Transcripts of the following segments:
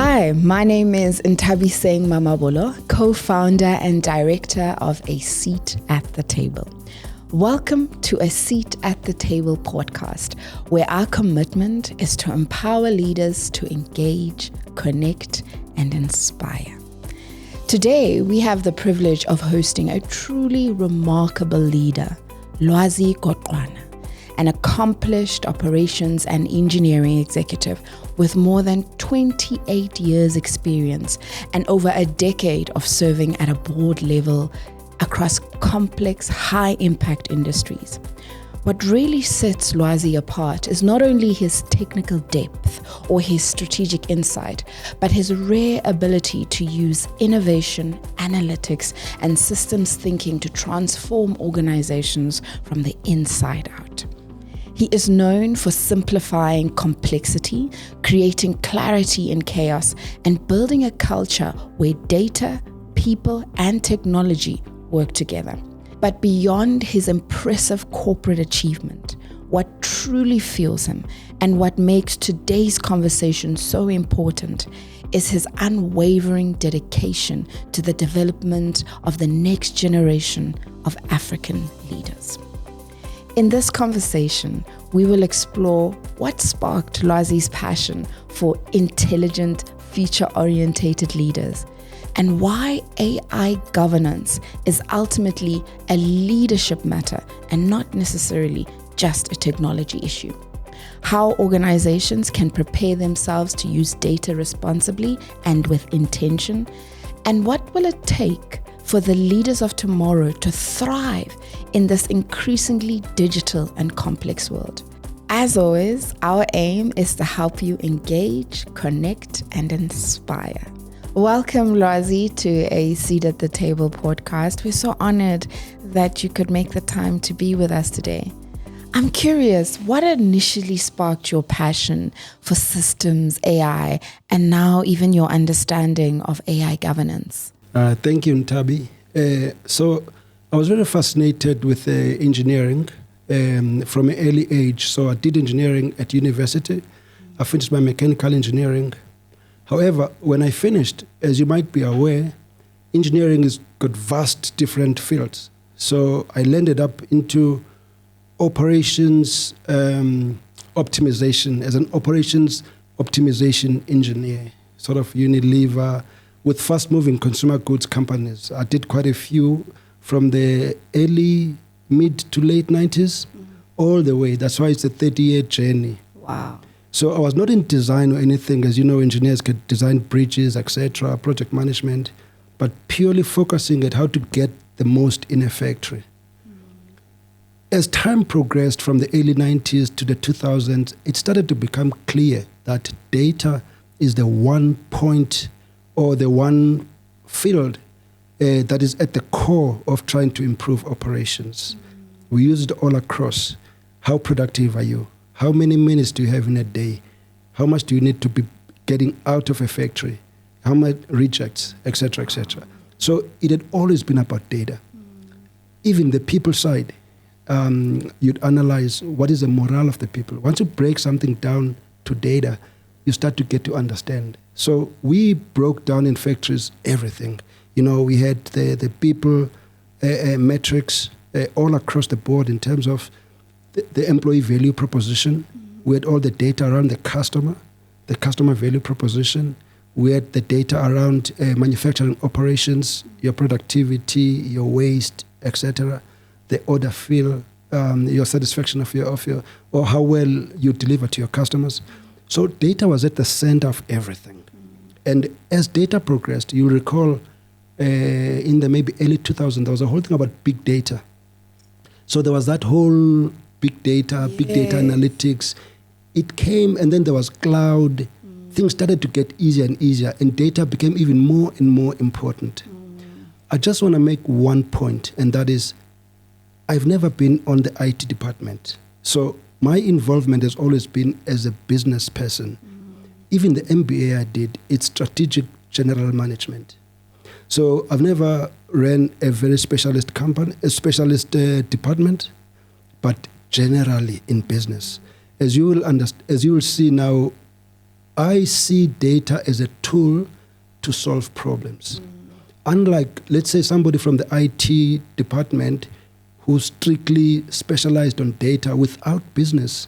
Hi, my name is Ntabi Singh Mamabolo, co-founder and director of A Seat at the Table. Welcome to A Seat at the Table podcast, where our commitment is to empower leaders to engage, connect, and inspire. Today, we have the privilege of hosting a truly remarkable leader, Lwazi Goqwana, an accomplished operations and engineering executive with more than 28 years experience and over a decade of serving at a board level across complex, high-impact industries. What really sets Lwazi apart is not only his technical depth or his strategic insight, but his rare ability to use innovation, analytics, and systems thinking to transform organizations from the inside out. He is known for simplifying complexity, creating clarity in chaos, and building a culture where data, people, and technology work together. But beyond his impressive corporate achievement, what truly fuels him and what makes today's conversation so important is his unwavering dedication to the development of the next generation of African leaders. In this conversation, we will explore what sparked Lwazi's passion for intelligent, future-orientated leaders, and why AI governance is ultimately a leadership matter and not necessarily just a technology issue. How organizations can prepare themselves to use data responsibly and with intention, and what will it take for the leaders of tomorrow to thrive in this increasingly digital and complex world. As always, our aim is to help you engage, connect, and inspire. Welcome, Lwazi, to A Seat at the Table podcast. We're so honored that you could make the time to be with us today. I'm curious, what initially sparked your passion for systems, AI, and now even your understanding of AI governance? Thank you, Ntabi. So I was very fascinated with engineering from an early age. So I did engineering at university. I finished my mechanical engineering. However, when I finished, as you might be aware, engineering has got vast different fields. So I landed up into operations optimization as an operations optimization engineer, sort of Unilever, with fast-moving consumer goods companies. I did quite a few from the early, mid to late 90s, all the way. That's why it's a 30-year journey. Wow. So I was not in design or anything. As you know, engineers can design bridges, etc., project management, but purely focusing at how to get the most in a factory. As time progressed from the early 90s to the 2000s, it started to become clear that data is the one point or the one field that is at the core of trying to improve operations. We use it all across. How productive are you? How many minutes do you have in a day? How much do you need to be getting out of a factory? How much rejects, etc., etc. So it had always been about data. Even the people side, you'd analyze what is the morale of the people. Once you break something down to data, you start to get to understand. So we broke down in factories everything. You know, we had the people metrics all across the board in terms of the employee value proposition. We had all the data around the customer value proposition. We had the data around manufacturing operations, your productivity, your waste, etc. The order fill, your satisfaction of your or how well you deliver to your customers. So data was at the center of everything. And as data progressed, you'll recall in the maybe early 2000s, there was a whole thing about big data. So there was that whole big data analytics. It came, and then there was cloud. Things started to get easier and easier, and data became even more and more important. I just want to make one point, and that is, I've never been on the IT department. So my involvement has always been as a business person. Even the MBA I did, it's strategic general management. So I've never ran a very specialist company, a specialist department, but generally in business. As you will see now, I see data as a tool to solve problems. Unlike, let's say, somebody from the IT department who's strictly specialized on data without business.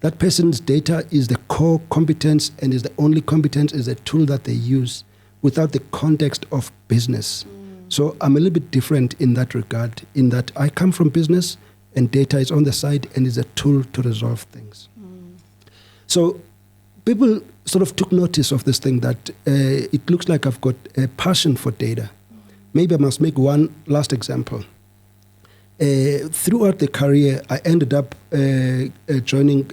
That person's data is the core competence and is the only competence, is a tool that they use without the context of business. So I'm a little bit different in that regard, in that I come from business and data is on the side and is a tool to resolve things. So people sort of took notice of this thing that it looks like I've got a passion for data. Maybe I must make one last example. Throughout the career, I ended up joining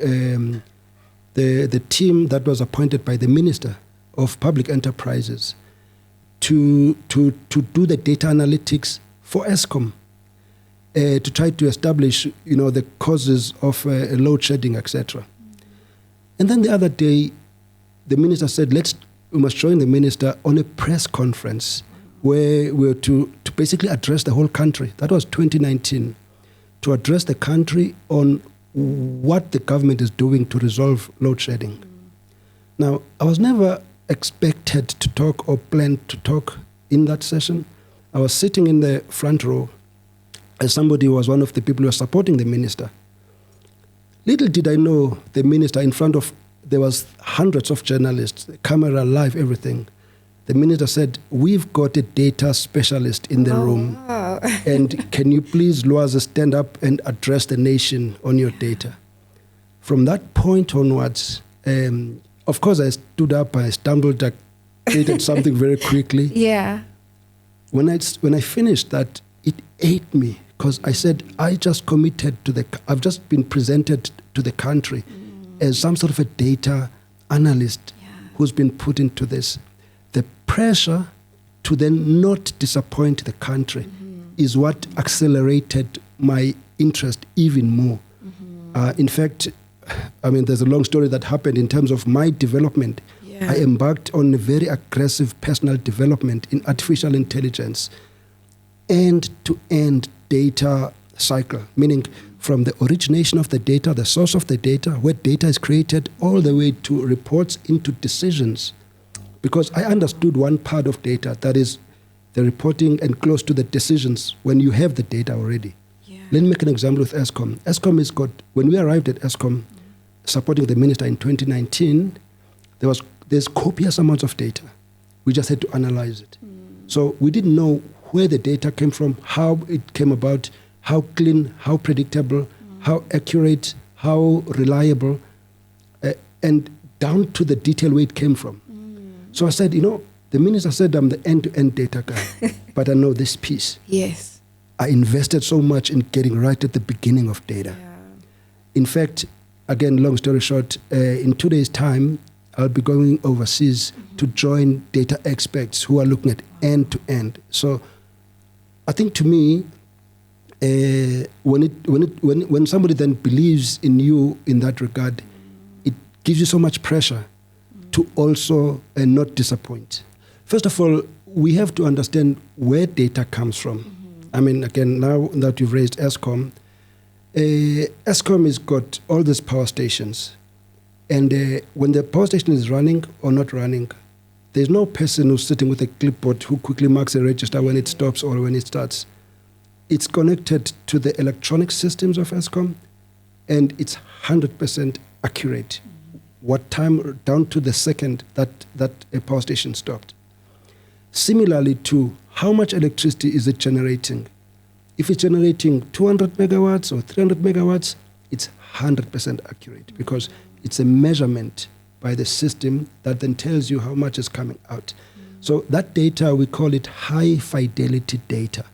the team that was appointed by the Minister of Public Enterprises to do the data analytics for Eskom, to try to establish, the causes of load shedding, etc. And then the other day, the minister said, we must join the minister on a press conference where we were to basically address the whole country. That was 2019, to address the country on what the government is doing to resolve load shedding. Now, I was never expected to talk or planned to talk in that session. I was sitting in the front row as somebody who was one of the people who were supporting the minister. Little did I know the minister in front of, there was hundreds of journalists, camera, live, everything. The minister said, we've got a data specialist in the room. Wow. And can you please, Lwazi, stand up and address the nation on your data? From that point onwards, of course, I stood up, I stumbled, I created something very quickly. Yeah. When I finished that, it ate me because I said, I just committed I've just been presented to the country as some sort of a data analyst who's been put into this. The pressure to then not disappoint the country is what accelerated my interest even more. In fact, there's a long story that happened in terms of my development. Yeah. I embarked on a very aggressive personal development in artificial intelligence, end-to-end data cycle, meaning from the origination of the data, the source of the data, where data is created, all the way to reports into decisions. Because I understood one part of data, that is the reporting and close to the decisions when you have the data already. Yeah. Let me make an example with Eskom. Eskom has got, when we arrived at Eskom, supporting the minister in 2019, there's copious amounts of data. We just had to analyze it. So we didn't know where the data came from, how it came about, how clean, how predictable, how accurate, how reliable, and down to the detail where it came from. So I said, the minister said I'm the end-to-end data guy, but I know this piece. Yes. I invested so much in getting right at the beginning of data. Yeah. In fact, again, long story short, in 2 days' time, I'll be going overseas to join data experts who are looking at end-to-end. So I think to me, when somebody then believes in you in that regard, it gives you so much pressure to also not disappoint. First of all, we have to understand where data comes from. Again, now that you've raised Eskom, Eskom has got all these power stations. And when the power station is running or not running, there's no person who's sitting with a clipboard who quickly marks a register when it stops or when it starts. It's connected to the electronic systems of Eskom, and it's 100% accurate. What time, down to the second that a power station stopped. Similarly to how much electricity is it generating? If it's generating 200 megawatts or 300 megawatts, it's 100% accurate because it's a measurement by the system that then tells you how much is coming out. So that data, we call it high fidelity data.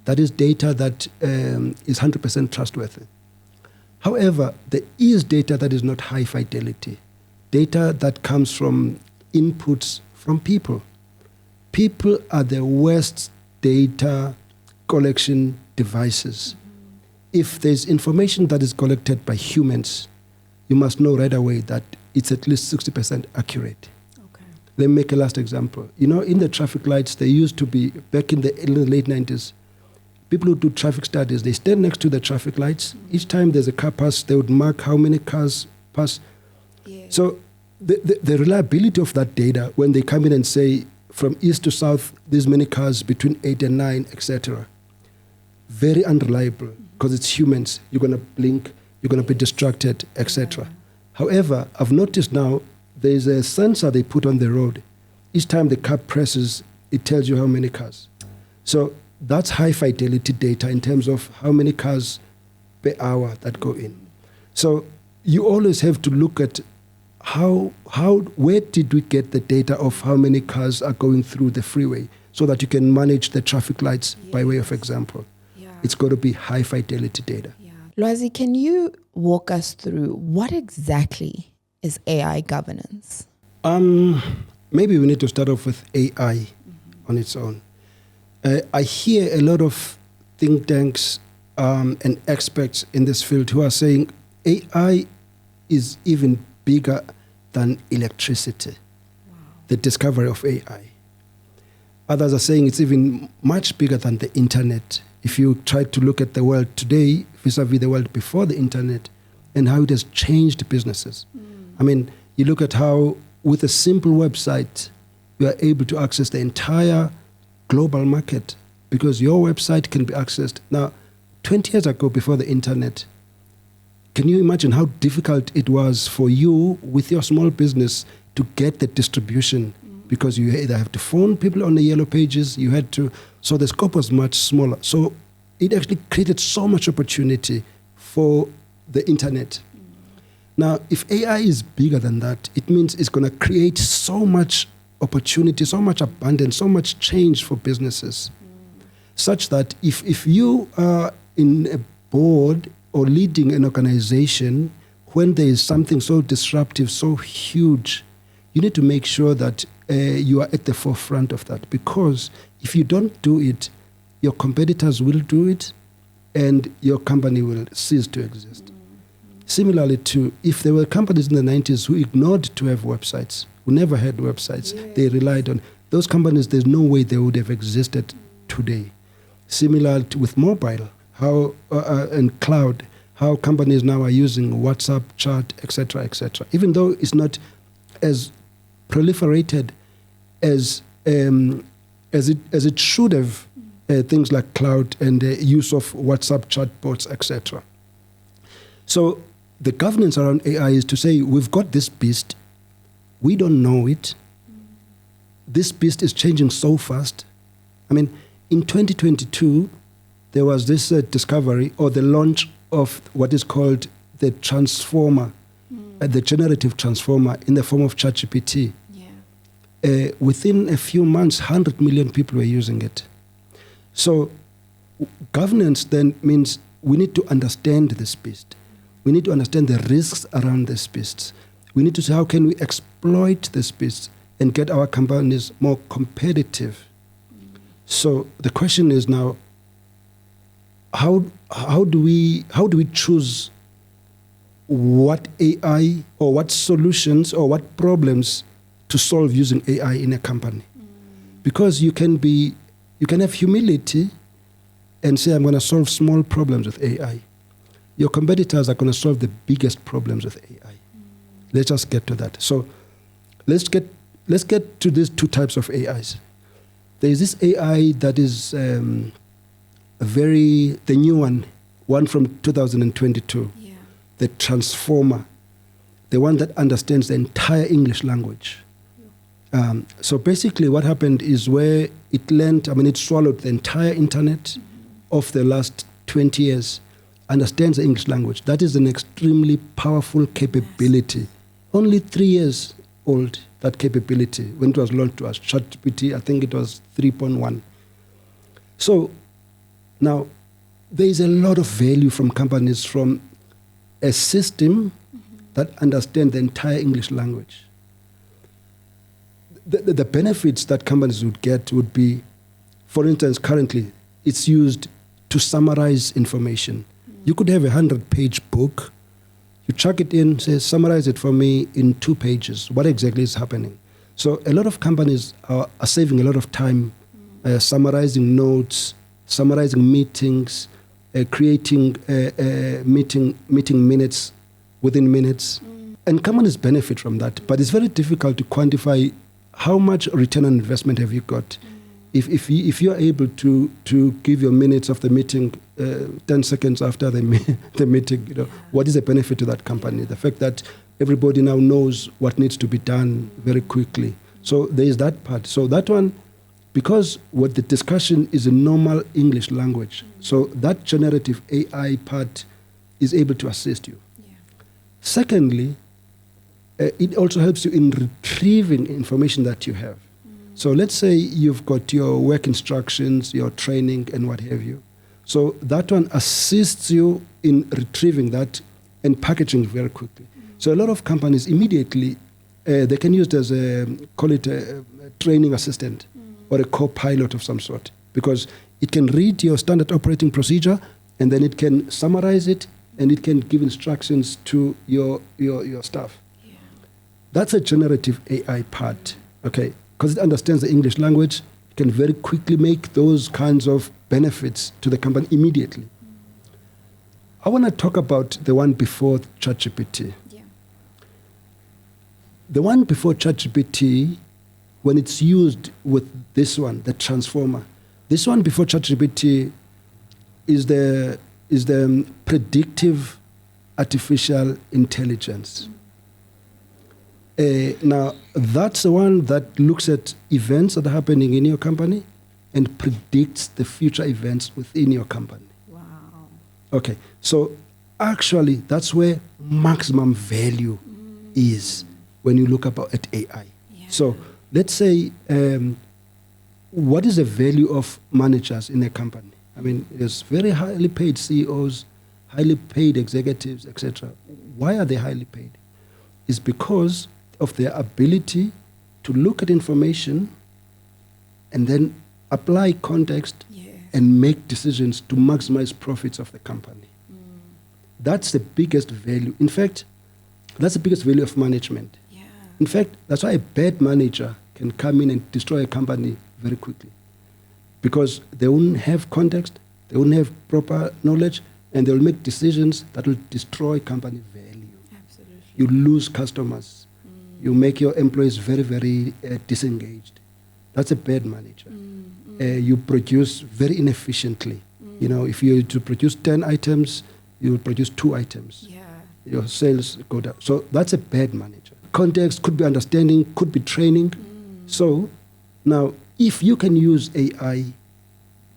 That is data that is 100% trustworthy. However, there is data that is not high fidelity. Data that comes from inputs from people. People are the worst data collection devices. If there's information that is collected by humans, you must know right away that it's at least 60% accurate. Okay. Let me make a last example. In the traffic lights, there used to be, back in the late 90s, people who do traffic studies, they stand next to the traffic lights. Each time there's a car pass, they would mark how many cars pass. Yeah. So the reliability of that data, when they come in and say from east to south, these many cars between 8 and 9, etc., very unreliable because it's humans. You're going to blink, you're going to be distracted, etc. Yeah. However, I've noticed now there's a sensor they put on the road. Each time the car presses, it tells you how many cars. So that's high fidelity data in terms of how many cars per hour that go in. So you always have to look at where did we get the data of how many cars are going through the freeway so that you can manage the traffic lights by way of example. Yeah. It's got to be high fidelity data. Yeah. Lwazi, can you walk us through what exactly is AI governance? Maybe we need to start off with AI on its own. I hear a lot of think tanks and experts in this field who are saying AI is even bigger than electricity, the discovery of AI. Others are saying it's even much bigger than the internet. If you try to look at the world today vis-a-vis the world before the internet and how it has changed businesses. I mean, you look at how with a simple website, you are able to access the entire global market because your website can be accessed. Now, 20 years ago, before the internet, can you imagine how difficult it was for you with your small business to get the distribution? Because you either have to phone people on the yellow pages, so the scope was much smaller. So it actually created so much opportunity for the internet. Now, if AI is bigger than that, it means it's going to create so much opportunity, so much abundance, so much change for businesses, such that if you are in a board or leading an organization, when there is something so disruptive, so huge, you need to make sure that you are at the forefront of that. Because if you don't do it, your competitors will do it and your company will cease to exist. Similarly to if there were companies in the 90s who ignored to have websites, who never had websites, they relied on those companies, there's no way they would have existed today. Similar to with mobile, how and cloud, how companies now are using WhatsApp, chat, etc., etc. Even though it's not as proliferated as it should have, things like cloud and the use of WhatsApp chatbots, etc. So the governance around AI is to say we've got this beast, we don't know it. This beast is changing so fast. I mean, in 2022. There was this discovery or the launch of what is called the transformer, the generative transformer in the form of ChatGPT. Yeah. Within a few months, 100 million people were using it. So governance then means we need to understand this beast. We need to understand the risks around this beast. We need to say how can we exploit this beast and get our companies more competitive. So the question is now, how do we choose what AI or what solutions or what problems to solve using AI in a company? Because you can have humility and say I'm going to solve small problems with AI. Your competitors are going to solve the biggest problems with AI. Let's just get to that. So let's get to these two types of AIs. There is this AI that is the new one from 2022, the transformer, the one that understands the entire English language. So basically what happened is where it swallowed the entire internet of the last 20 years, understands the English language. That is an extremely powerful capability. Only 3 years old, that capability, when it was launched to us, ChatGPT, I think it was 3.1. So now, there is a lot of value from companies from a system that understands the entire English language. The benefits that companies would get would be, for instance, currently, it's used to summarize information. You could have a 100-page book. You chuck it in, say, summarize it for me in 2 pages. What exactly is happening? So a lot of companies are saving a lot of time summarizing notes, summarizing meetings, creating meeting minutes within minutes. And companies benefit from that, but it's very difficult to quantify how much return on investment have you got. If you're able to give your minutes of the meeting 10 seconds after the meeting, what is the benefit to that company? The fact that everybody now knows what needs to be done very quickly. So there is that part. So that one, because what the discussion is in normal English language, so that generative AI part is able to assist you. Yeah. Secondly, it also helps you in retrieving information that you have. So let's say you've got your work instructions, your training, and what have you. So that one assists you in retrieving that and packaging very quickly. So a lot of companies immediately, they can use it as call it a training assistant or a co-pilot of some sort, because it can read your standard operating procedure and then it can summarize it and it can give instructions to your staff. Yeah. That's a generative AI part, okay? Because it understands the English language, it can very quickly make those kinds of benefits to the company immediately. I want to talk about the one before ChatGPT. Yeah. The one before ChatGPT, when it's used with this one, the transformer, this one before ChatGPT is the predictive artificial intelligence. Now, that's the one that looks at events that are happening in your company and predicts the future events within your company. Wow. Okay, so actually, that's where maximum value is when you look at AI. Yeah. So let's say, what is the value of managers in a company? I mean, there's very highly paid CEOs, highly paid executives, etc. Why are they highly paid? It's because of their ability to look at information and then apply context and make decisions to maximize profits of the company. That's the biggest value. In fact, that's the biggest value of management. Yeah. In fact, that's why a bad manager can come in and destroy a company very quickly, because they won't have context, they won't have proper knowledge, and they'll make decisions that will destroy company value. Absolutely. You lose customers. You make your employees very, very disengaged. That's a bad manager. You produce very inefficiently. If you to produce 10 items, you will produce 2 items. Yeah. Your sales go down. So that's a bad manager. Context could be understanding, could be training. So now, if you can use AI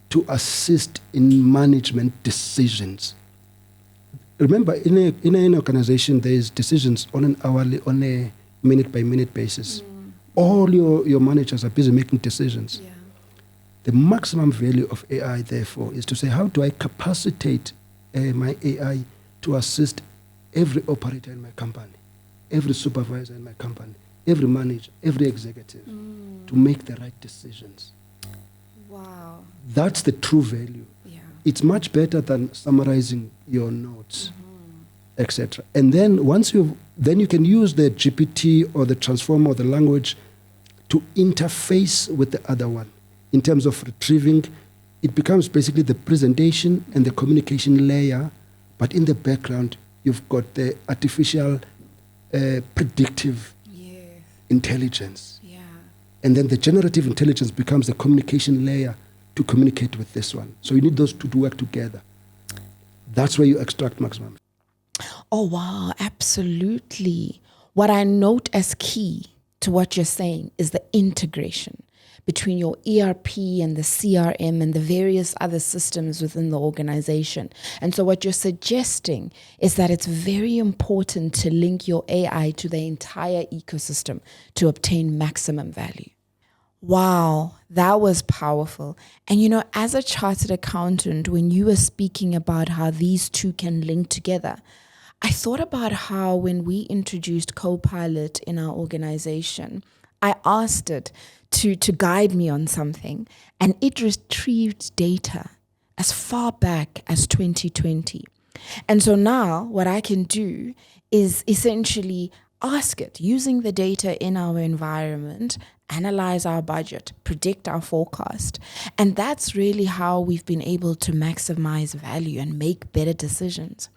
to assist in management decisions, remember, in an organization, there's decisions on an hourly, on a minute-by-minute basis. All your managers are busy making decisions. Yeah. The maximum value of AI, therefore, is to say, how do I capacitate my AI to assist every operator in my company, every supervisor in my company, every manager, every executive, to make the right decisions. Wow. That's the true value. Yeah. It's much better than summarizing your notes, etc. And then once then you can use the GPT or the transformer or the language to interface with the other one. In terms of retrieving, it becomes basically the presentation and the communication layer, but in the background, you've got the artificial predictive intelligence. Yeah. And then the generative intelligence becomes the communication layer to communicate with this one. So you need those two to work together. That's where you extract maximum. Oh, wow, absolutely. What I note as key to what you're saying is the integration between your ERP and the CRM and the various other systems within the organization. And so what you're suggesting is that it's very important to link your AI to the entire ecosystem to obtain maximum value. Wow, that was powerful. And as a chartered accountant, when you were speaking about how these two can link together, I thought about how when we introduced Copilot in our organization, I asked it to guide me on something, and it retrieved data as far back as 2020. And so now what I can do is essentially ask it, using the data in our environment, analyze our budget, predict our forecast. And that's really how we've been able to maximize value and make better decisions.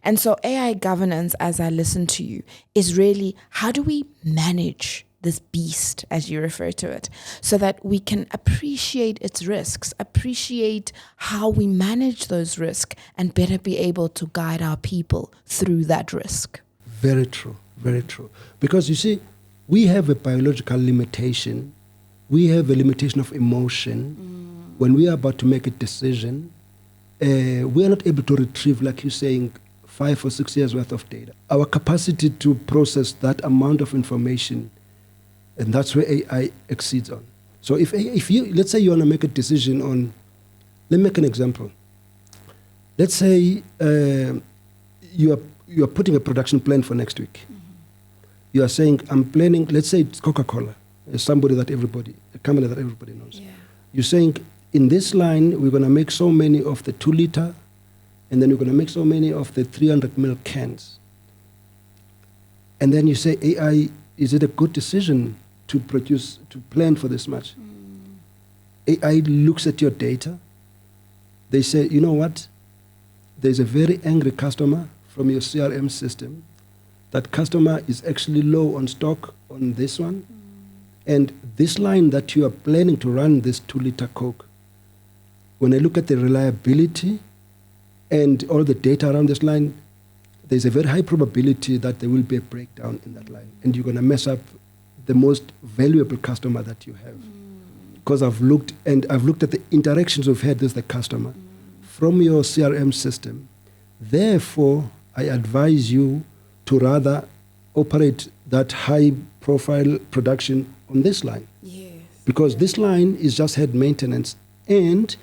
And so AI governance, as I listen to you, is really how do we manage this beast, as you refer to it, so that we can appreciate its risks, appreciate how we manage those risks, and better be able to guide our people through that risk. Very true, very true. Because you see, we have a biological limitation. We have a limitation of emotion. When we are about to make a decision, we are not able to retrieve, like you're saying, 5 or 6 years worth of data. Our capacity to process that amount of information, and that's where AI exceeds on. So if you, let's say you want to make a decision on, let me make an example. Let's say you are putting a production plan for next week. You are saying, I'm planning, let's say it's Coca-Cola, a company that everybody knows. Yeah. You're saying, in this line, we're going to make so many of the 2 liter, and then we're going to make so many of the 300 ml cans. And then you say, AI, is it a good decision to plan for this much? AI looks at your data. They say, you know what? There's a very angry customer from your CRM system. That customer is actually low on stock on this one. And this line that you are planning to run, this 2 liter Coke, when I look at the reliability and all the data around this line, there's a very high probability that there will be a breakdown in that line. And you're going to mess up the most valuable customer that you have. Because I've looked at the interactions we've had with the customer from your CRM system. Therefore, I advise you to rather operate that high profile production on this line. Yes. Because this line is just head maintenance, and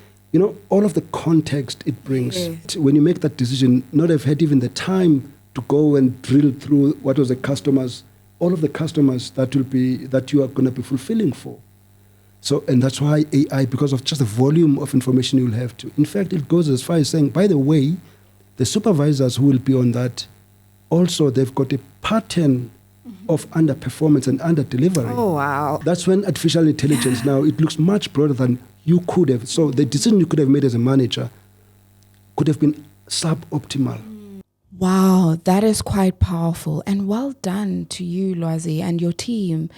all of the context it brings. Yes. When you make that decision, not have had even the time to go and drill through what was the customers, all of the customers that you are going to be fulfilling for. So, and that's why AI, because of just the volume of information you'll have to. In fact, it goes as far as saying, by the way, the supervisors who will be on that, also they've got a pattern of underperformance and under-delivery. Oh, wow. That's when artificial intelligence now, it looks much broader than you could have. So the decision you could have made as a manager could have been suboptimal. Wow, that is quite powerful. And well done to you, Lwazi, and your team.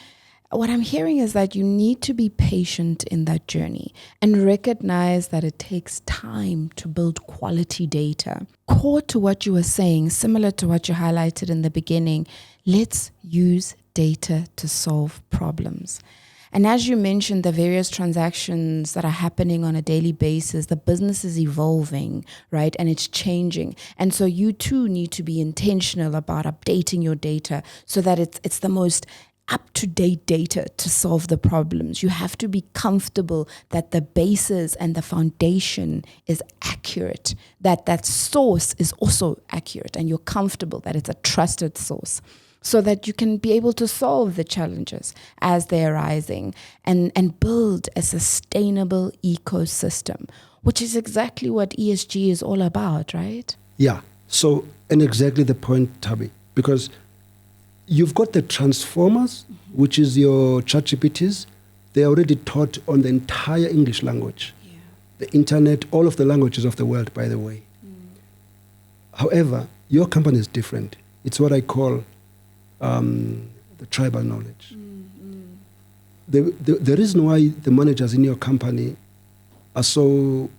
What I'm hearing is that you need to be patient in that journey and recognize that it takes time to build quality data. Core to what you were saying, similar to what you highlighted in the beginning, let's use data to solve problems. And as you mentioned, the various transactions that are happening on a daily basis, the business is evolving, right? And it's changing. And so you too need to be intentional about updating your data so that it's the most up-to-date data to solve the problems. You have to be comfortable that the basis and the foundation is accurate, that source is also accurate, and you're comfortable that it's a trusted source, so that you can be able to solve the challenges as they're arising and build a sustainable ecosystem, which is exactly what ESG is all about, right? Yeah. So, and exactly the point, Tabi, because you've got the transformers, which is your ChatGPTs. They're already taught on the entire English language. Yeah. The internet, all of the languages of the world, by the way. However, your company is different. It's what I call the tribal knowledge. The reason why the managers in your company are so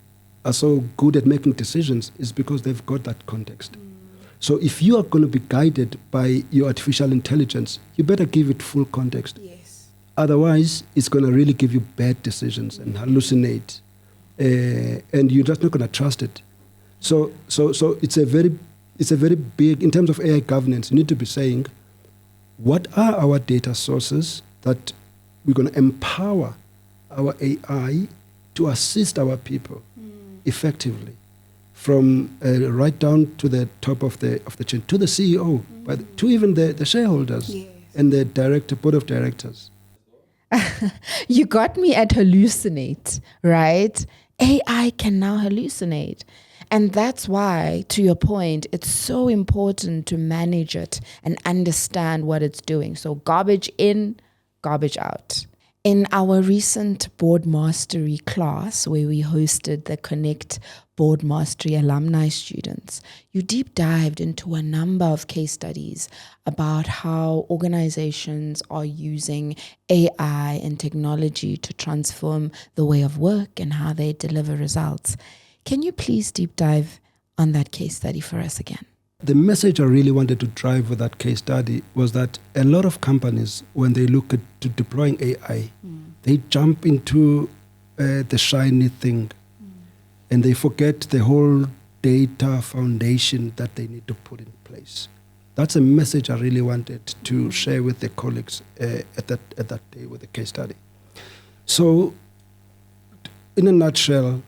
good at making decisions is because they've got that context. So if you are going to be guided by your artificial intelligence, you better give it full context. Yes. Otherwise, it's going to really give you bad decisions and hallucinate, and you're just not going to trust it. So it's a very big, in terms of AI governance, you need to be saying, what are our data sources that we're going to empower our AI to assist our people effectively, from right down to the top of the chain, to the CEO, but to even the shareholders and the board of directors. You got me at hallucinate, right? AI can now hallucinate. And that's why, to your point, it's so important to manage it and understand what it's doing. So garbage in, garbage out. In our recent board mastery class, where we hosted the Connect Board Mastery alumni students, you deep dived into a number of case studies about how organizations are using AI and technology to transform the way of work and how they deliver results. Can you please deep dive on that case study for us again? The message I really wanted to drive with that case study was that a lot of companies, when they look at to deploying AI, they jump into the shiny thing, and they forget the whole data foundation that they need to put in place. That's a message I really wanted to share with the colleagues at that day with the case study. So, in a nutshell,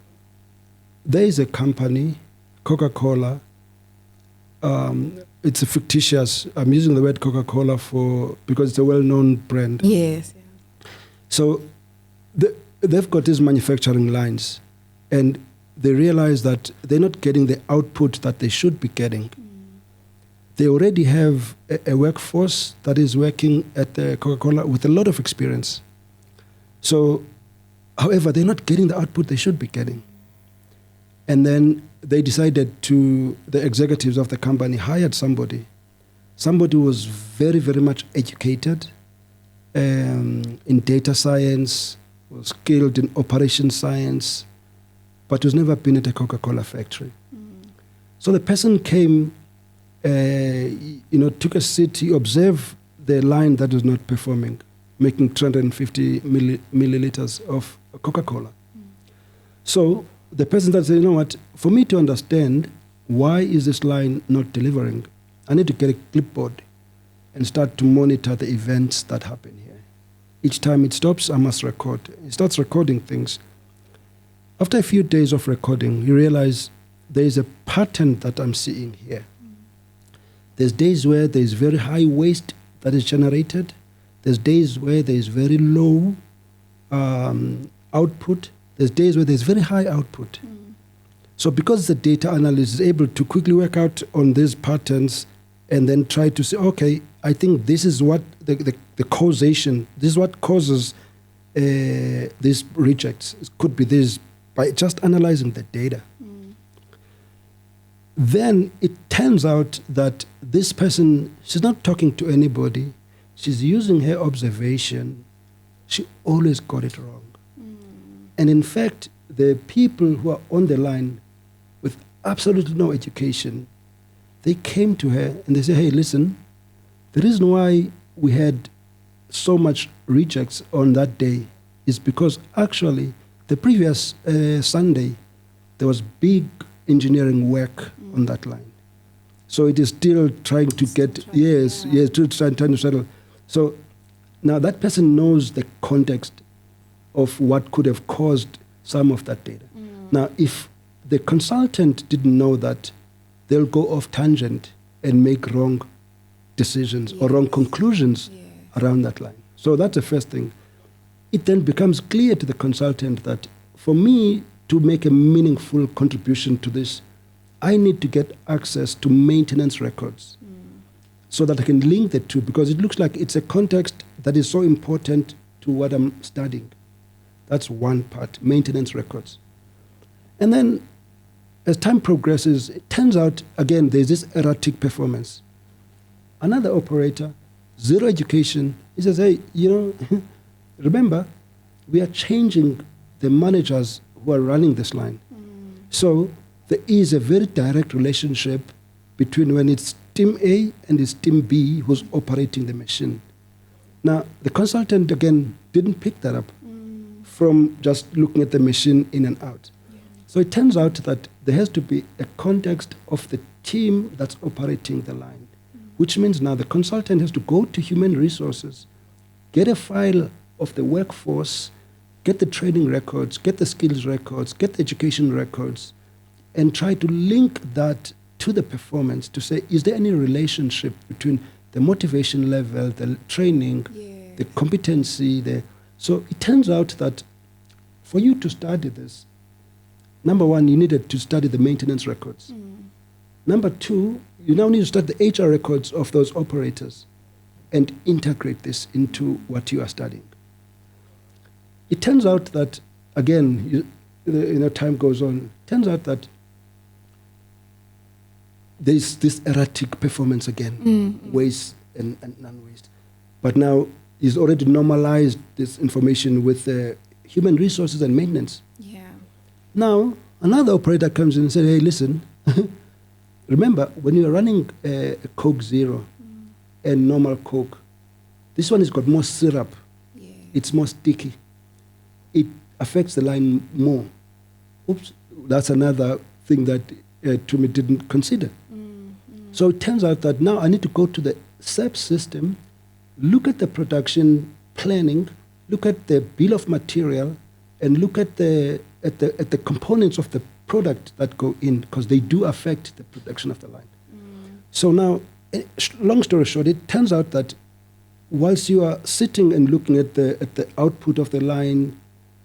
there is a company, Coca-Cola. It's a fictitious. I'm using the word Coca-Cola because it's a well-known brand. Yes. So they've got these manufacturing lines, and they realize that they're not getting the output that they should be getting. They already have a workforce that is working at Coca-Cola with a lot of experience. So, however, they're not getting the output they should be getting. And then they decided the executives of the company hired somebody who was very, very much educated in data science, was skilled in operation science, but who's never been at a Coca-Cola factory. So the person came, took a seat, he observed the line that was not performing, making 350 milliliters of Coca-Cola. So the person that said, you know what, for me to understand why is this line not delivering, I need to get a clipboard and start to monitor the events that happen here. Each time it stops, I must record. He starts recording things. After a few days of recording, you realize there is a pattern that I'm seeing here. There's days where there's very high waste that is generated. There's days where there's very low output. There's days where there's very high output. So because the data analyst is able to quickly work out on these patterns and then try to say, okay, I think this is what the causation, this is what causes these rejects. It could be this, by just analyzing the data. Then it turns out that this person, she's not talking to anybody. She's using her observation. She always got it wrong. And in fact, the people who are on the line with absolutely no education, they came to her and they said, hey, listen, the reason why we had so much rejects on that day is because actually the previous Sunday, there was big engineering work on that line. So it is still trying to get, still trying to settle. So now that person knows the context of what could have caused some of that data. Now, if the consultant didn't know that, they'll go off tangent and make wrong decisions or wrong conclusions around that line. So that's the first thing. It then becomes clear to the consultant that for me to make a meaningful contribution to this, I need to get access to maintenance records so that I can link the two, because it looks like it's a context that is so important to what I'm studying. That's one part, maintenance records. And then as time progresses, it turns out, again, there's this erratic performance. Another operator, zero education, he says, hey, remember, we are changing the managers who are running this line. So there is a very direct relationship between when it's team A and it's team B who's operating the machine. Now, the consultant, again, didn't pick that up from just looking at the machine in and out. So it turns out that there has to be a context of the team that's operating the line, which means now the consultant has to go to human resources, get a file of the workforce, get the training records, get the skills records, get the education records, and try to link that to the performance to say, is there any relationship between the motivation level, the training, the competency, So it turns out that for you to study this, number one, you needed to study the maintenance records. Number two, you now need to study the HR records of those operators and integrate this into what you are studying. It turns out that, again, time goes on, it turns out that there's this erratic performance again, waste and non-waste. But now he's already normalized this information with human resources and maintenance. Yeah. Now, another operator comes in and says, hey, listen, remember, when you're running a Coke Zero and normal Coke, this one has got more syrup. Yeah. It's more sticky. It affects the line more. Oops, that's another thing that Tumi didn't consider. So it turns out that now I need to go to the SAP system, look at the production planning, look at the bill of material, and look at the components of the product that go in, because they do affect the production of the line. So now, long story short, it turns out that whilst you are sitting and looking at the output of the line,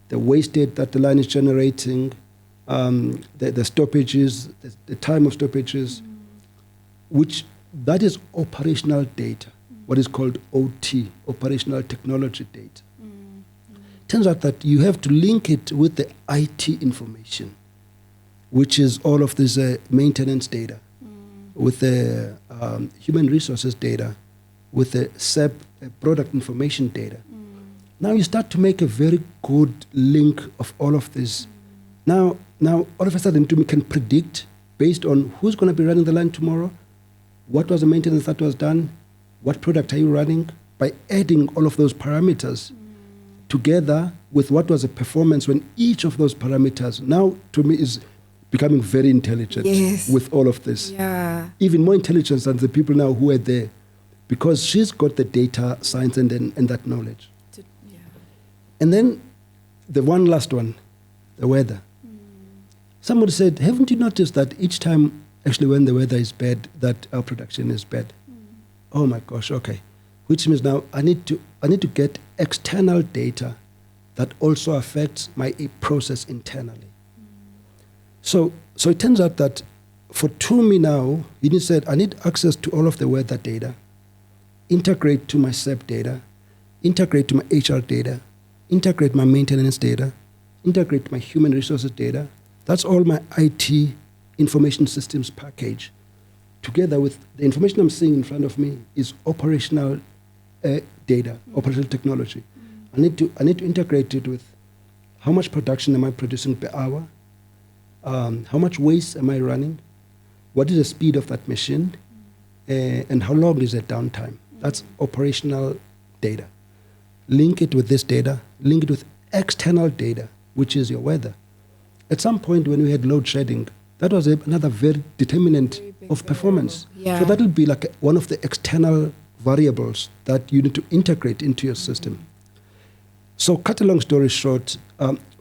the wastage that the line is generating, the stoppages, the time of stoppages, which that is operational data, what is called OT, operational technology data. Turns out that you have to link it with the IT information, which is all of this maintenance data, with the human resources data, with the SAP product information data. Now you start to make a very good link of all of this. Now all of a sudden, Tumi can predict based on who's going to be running the line tomorrow, what was the maintenance that was done, what product are you running, by adding all of those parameters together with what was the performance when each of those parameters now, Tumi is becoming very intelligent with all of this. Yeah. Even more intelligent than the people now who are there, because she's got the data science and that knowledge. Yeah. And then the one last one, the weather. Somebody said, haven't you noticed that each time, actually when the weather is bad, that our production is bad? Oh my gosh, okay. Which means now I need to get external data that also affects my process internally. So it turns out that for Tumi now, he said, I need access to all of the weather data, integrate to my SAP data, integrate to my HR data, integrate my maintenance data, integrate my human resources data. That's all my IT information systems package. Together with the information I'm seeing in front of me is operational data, operational technology. I need to integrate it with how much production am I producing per hour, how much waste am I running, what is the speed of that machine, and how long is the downtime. That's operational data. Link it with this data, link it with external data, which is your weather. At some point when we had load shedding, that was another very determinant of performance. Yeah. So that will be like one of the external variables that you need to integrate into your system. So cut a long story short,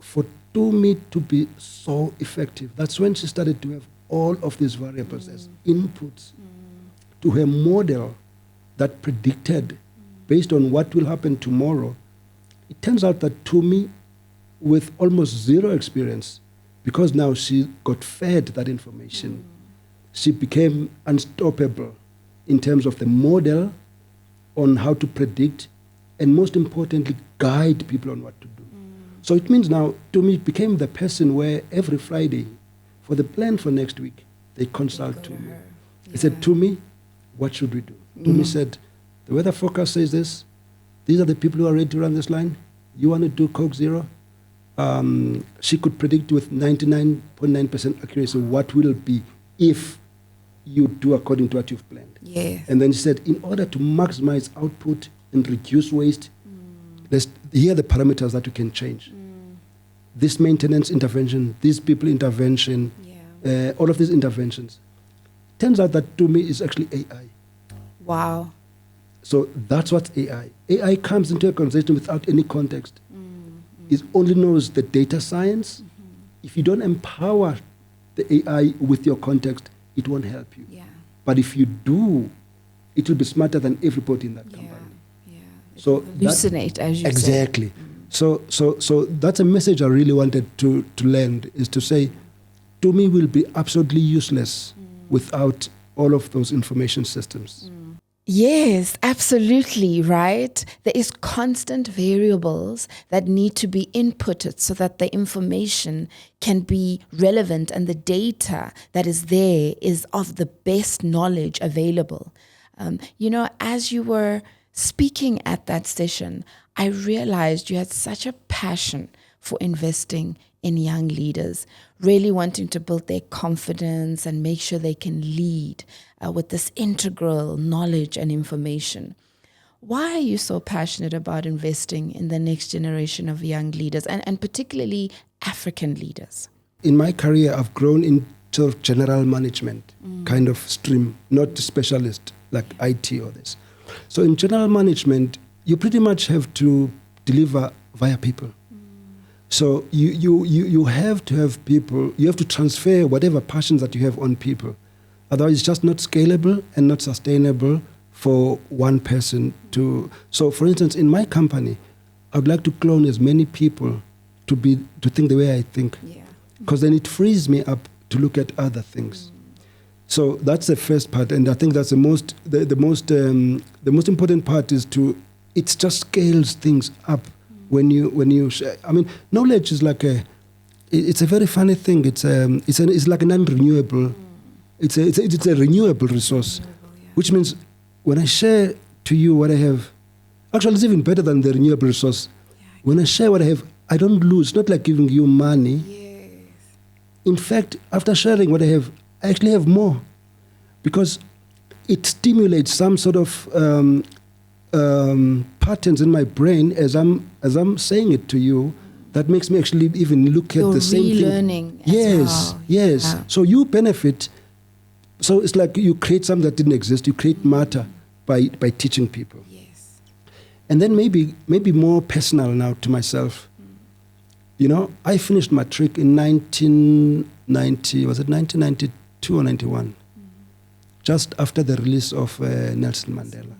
for Tumi to be so effective, that's when she started to have all of these variables as inputs to her model that predicted based on what will happen tomorrow. It turns out that Tumi, with almost zero experience, because now she got fed that information, she became unstoppable in terms of the model on how to predict and, most importantly, guide people on what to do. So it means now Tumi became the person where every Friday, for the plan for next week, they consult Tumi. They said, Tumi, what should we do? Tumi said, the weather forecast says this. These are the people who are ready to run this line. You want to do Coke Zero? She could predict with 99.9% accuracy what will be if you do according to what you've planned. Yeah. And then she said, in order to maximize output and reduce waste, here are the parameters that you can change. This maintenance intervention, these people intervention, all of these interventions. Turns out that Tumi is actually AI. Wow. So that's what AI. AI comes into a conversation without any context. It only knows the data science. If you don't empower the AI with your context, it won't help you. Yeah. But if you do, it will be smarter than everybody in that company. Yeah. So hallucinate, as you exactly. said. So that's a message I really wanted to land, is to say, Tumi will be absolutely useless without all of those information systems. Yes, absolutely, right? There is constant variables that need to be inputted so that the information can be relevant and the data that is there is of the best knowledge available. As you were speaking at that session, I realized you had such a passion for investing in young leaders, really wanting to build their confidence and make sure they can lead with this integral knowledge and information. Why are you so passionate about investing in the next generation of young leaders and particularly African leaders? In my career, I've grown into general management kind of stream, not specialist like IT or this. So in general management, you pretty much have to deliver via people. So you have to have people, you have to transfer whatever passions that you have on people. Otherwise, it's just not scalable and not sustainable for one person to. So, for instance, in my company, I would like to clone as many people to think the way I think, because then it frees me up to look at other things. So that's the first part, and I think that's the most important part is it just scales things up when you share. I mean, knowledge is like it's a very funny thing. It's like an unrenewable. It's a renewable resource, which means when I share to you what I have, actually it's even better than the renewable resource. When I share what I have, I don't lose. It's not like giving you money. Yes. In fact, after sharing what I have, I actually have more, because it stimulates some sort of patterns in my brain as I'm saying it to you. That makes me actually even look at the same thing. You're relearning. Yes. Yeah. So you benefit. So it's like you create something that didn't exist. You create matter by teaching people. Yes. And then maybe more personal now to myself. I finished matric in 1990. Was it 1992 or 91? Just after the release of Nelson Mandela.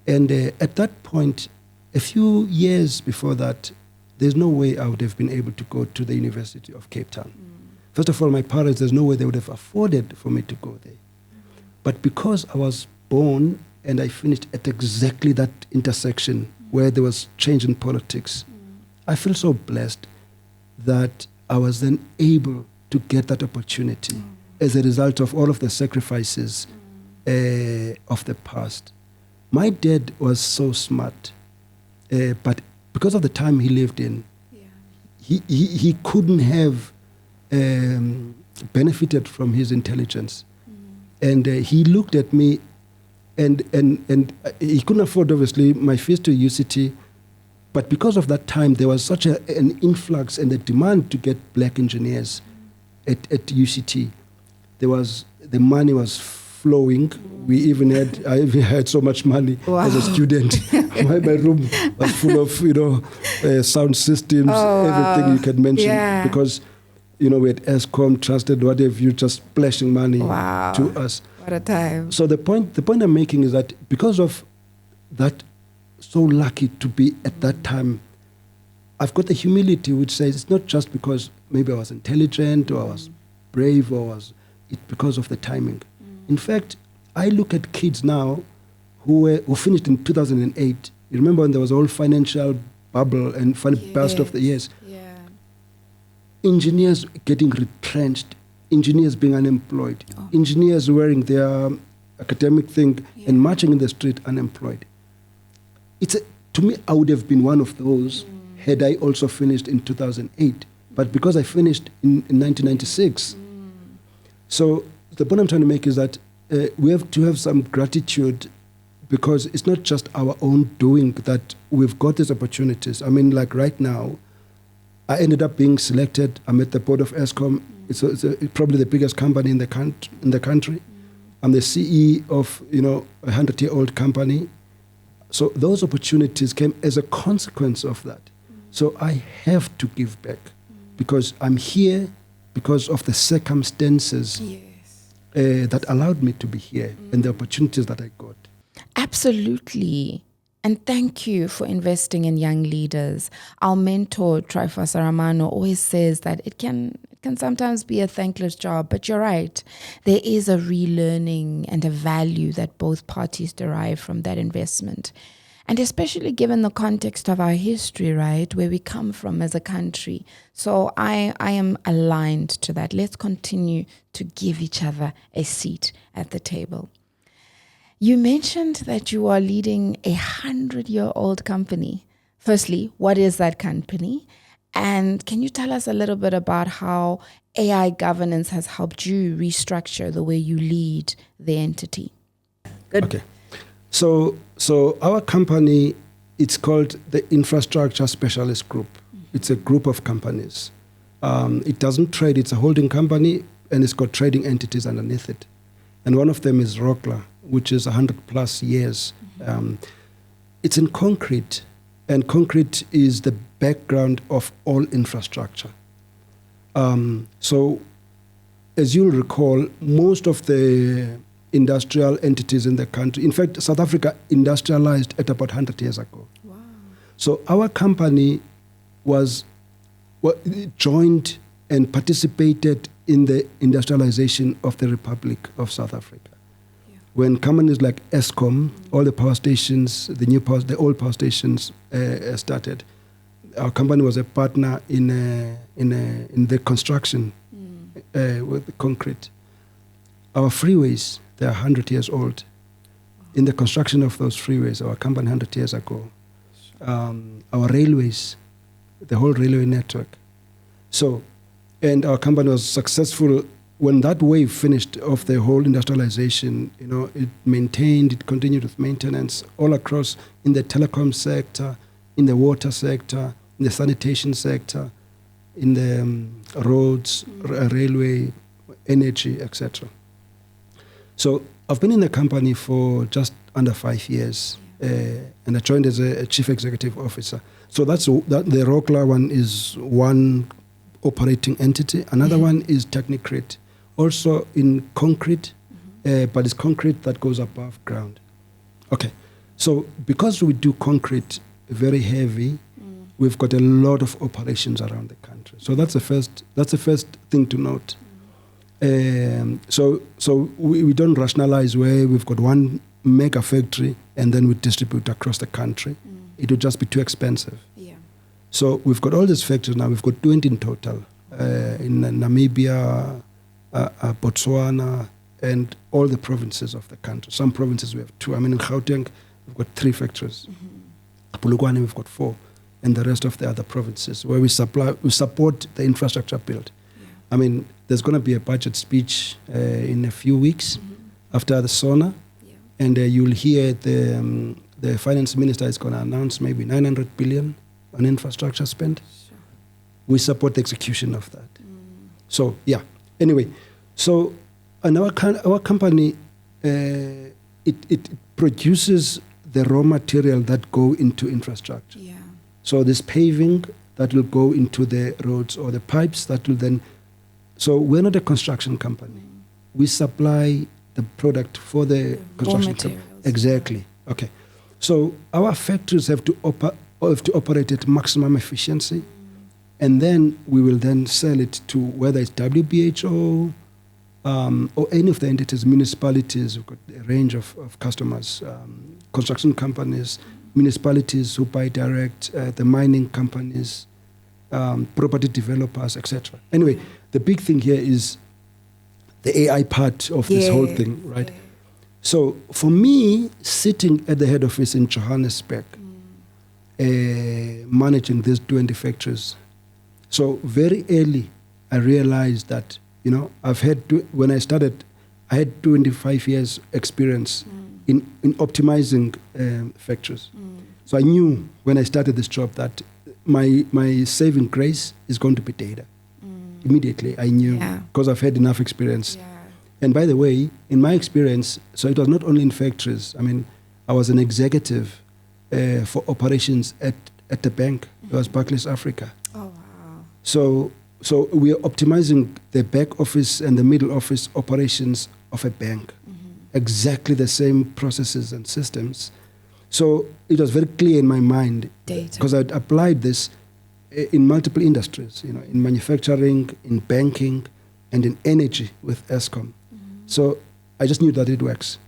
And at that point, a few years before that, there's no way I would have been able to go to the University of Cape Town. First of all, my parents, there's no way they would have afforded for me to go there. But because I was born and I finished at exactly that intersection where there was change in politics, I feel so blessed that I was then able to get that opportunity as a result of all of the sacrifices of the past. My dad was so smart, but because of the time he lived in, he couldn't have benefited from his intelligence. And he looked at me, and he couldn't afford, obviously, my fees to UCT. But because of that time, there was such an influx and a demand to get black engineers at UCT. The money was flowing. I even had so much money as a student. my room was full of sound systems, everything you can mention, because we had Eskom, Transnet, what have you, just splashing money to us. What a time. So the point I'm making is that because of that, so lucky to be at that time, I've got the humility which says it's not just because maybe I was intelligent or I was brave it's because of the timing. In fact, I look at kids now who finished in 2008. You remember when there was a whole financial bubble and burst of the years? Yeah. Engineers getting retrenched, engineers being unemployed, engineers wearing their academic thing and marching in the street unemployed. To me, I would have been one of those had I also finished in 2008. But because I finished in 1996, so the point I'm trying to make is that we have to have some gratitude, because it's not just our own doing that we've got these opportunities. I mean, like right now, I ended up being selected. I'm at the board of Eskom. It's probably the biggest company in the country. I'm the CEO of a 100-year-old company. So those opportunities came as a consequence of that. So I have to give back, because I'm here because of the circumstances that allowed me to be here and the opportunities that I got. Absolutely. And thank you for investing in young leaders. Our mentor, Trifasa Ramano, always says that it can sometimes be a thankless job, but you're right. There is a relearning and a value that both parties derive from that investment. And especially given the context of our history, right, where we come from as a country. So I am aligned to that. Let's continue to give each other a seat at the table. You mentioned that you are leading a 100-year-old company. Firstly, what is that company? And can you tell us a little bit about how AI governance has helped you restructure the way you lead the entity? Good. Okay. So our company, it's called the Infrastructure Specialist Group. It's a group of companies. It doesn't trade. It's a holding company, and it's got trading entities underneath it. And one of them is Rockler, which is 100 plus years. It's in concrete, and concrete is the background of all infrastructure. So as you'll recall, most of the industrial entities in the country, in fact, South Africa industrialized at about 100 years ago. Wow. So our company joined and participated in the industrialization of the Republic of South Africa. When companies like Eskom, all the power stations, the old power stations started, our company was a partner in the construction with the concrete. Our freeways, they are 100 years old. In the construction of those freeways, our company 100 years ago. Our railways, the whole railway network. So, and our company was successful. When that wave finished of the whole industrialization, it continued with maintenance all across in the telecom sector, in the water sector, in the sanitation sector, in the roads, railway, energy, etc. So I've been in the company for just under 5 years, and I joined as a chief executive officer. So the Rockler one is one operating entity. Another one is Technicrete, also in concrete, but it's concrete that goes above ground. Okay, so because we do concrete very heavy, we've got a lot of operations around the country. So that's the first thing to note. So we don't rationalize where we've got one mega factory and then we distribute across the country. It would just be too expensive. Yeah. So we've got all these factories now. We've got 20 in total in Namibia, Botswana, and all the provinces of the country. Some provinces we have 2. I mean, in Gauteng, we've got 3 factories. Polokwane, we've got 4. And the rest of the other provinces where we support the infrastructure build. Yeah. I mean, there's going to be a budget speech in a few weeks after the SONA. Yeah. And you'll hear the finance minister is going to announce maybe 900 billion on infrastructure spend. Sure. We support the execution of that. So, yeah. Anyway, so and our company, it produces the raw material that go into infrastructure. Yeah. So this paving that will go into the roads or the pipes that will then... So we're not a construction company. We supply the product for the construction company. Exactly. Okay. So our factories have to operate at maximum efficiency, and then we will then sell it to whether it's WBHO or any of the entities, municipalities. We've got a range of customers, construction companies, municipalities who buy direct, the mining companies, property developers, etc. Anyway, the big thing here is the AI part of this whole thing, right? Yeah. So for me, sitting at the head office in Johannesburg, managing these 20 factories, so very early I realized that, when I started, I had 25 years experience in optimizing factories. So I knew when I started this job that my saving grace is going to be data. Immediately I knew, because I've had enough experience. Yeah. And by the way, in my experience, so it was not only in factories. I mean, I was an executive for operations at the bank. It was Barclays Africa. Oh, wow. So we are optimizing the back office and the middle office operations of a bank. Exactly the same processes and systems. So it was very clear in my mind, Data. because I'd applied this in multiple industries, in manufacturing, in banking, and in energy with Eskom. So I just knew that it works.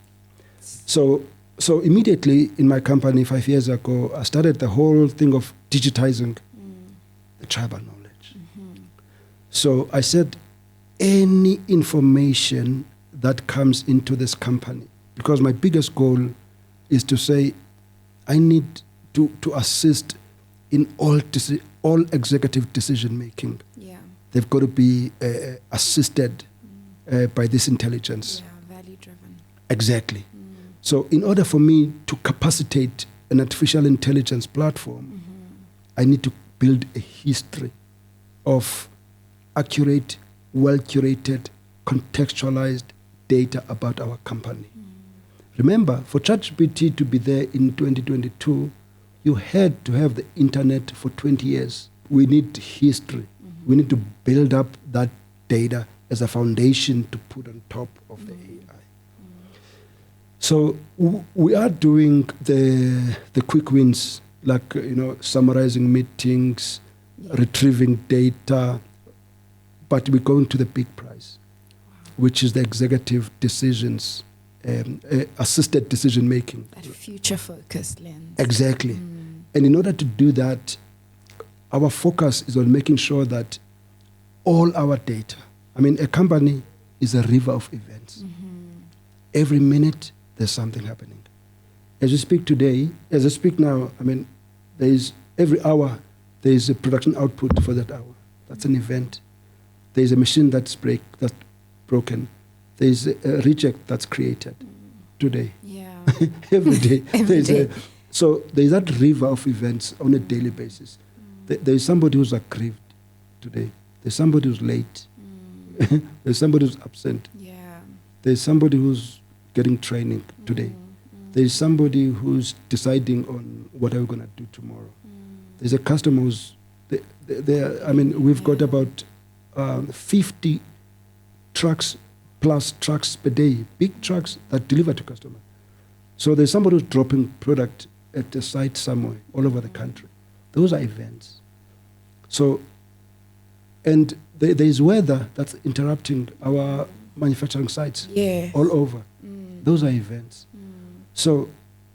So immediately in my company 5 years ago, I started the whole thing of digitizing the tribal knowledge. So I said, any information that comes into this company, because my biggest goal is to say, I need to assist in all executive decision making. Yeah. They've got to be assisted by this intelligence. Yeah, value driven. Exactly. So in order for me to capacitate an artificial intelligence platform, I need to build a history of accurate, well-curated, contextualized data about our company. Remember, for ChatGPT to be there in 2022, you had to have the internet for 20 years. We need history. We need to build up that data as a foundation to put on top of the AI. So we are doing the quick wins, like summarizing meetings, retrieving data, but we're going to the big prize, which is the executive decisions, assisted decision making. That future-focused lens. Exactly. And in order to do that, our focus is on making sure that all our data, a company is a river of events. Every minute, there's something happening. As I speak now, every hour, there is a production output for that hour. That's an event. There is a machine that's broken. There is a reject that's created today. Yeah. Every day. Every day. So there's that river of events on a daily basis. There's somebody who's aggrieved today. There's somebody who's late. There's somebody who's absent. Yeah. There's somebody who's getting training today. There's somebody who's deciding on what are we going to do tomorrow. There's a customer who's, we've got about 50 trucks plus trucks per day, big trucks that deliver to customer. So there's somebody who's dropping product at a site somewhere all over the country. Those are events. So, and there's weather that's interrupting our manufacturing sites all over. Those are events. So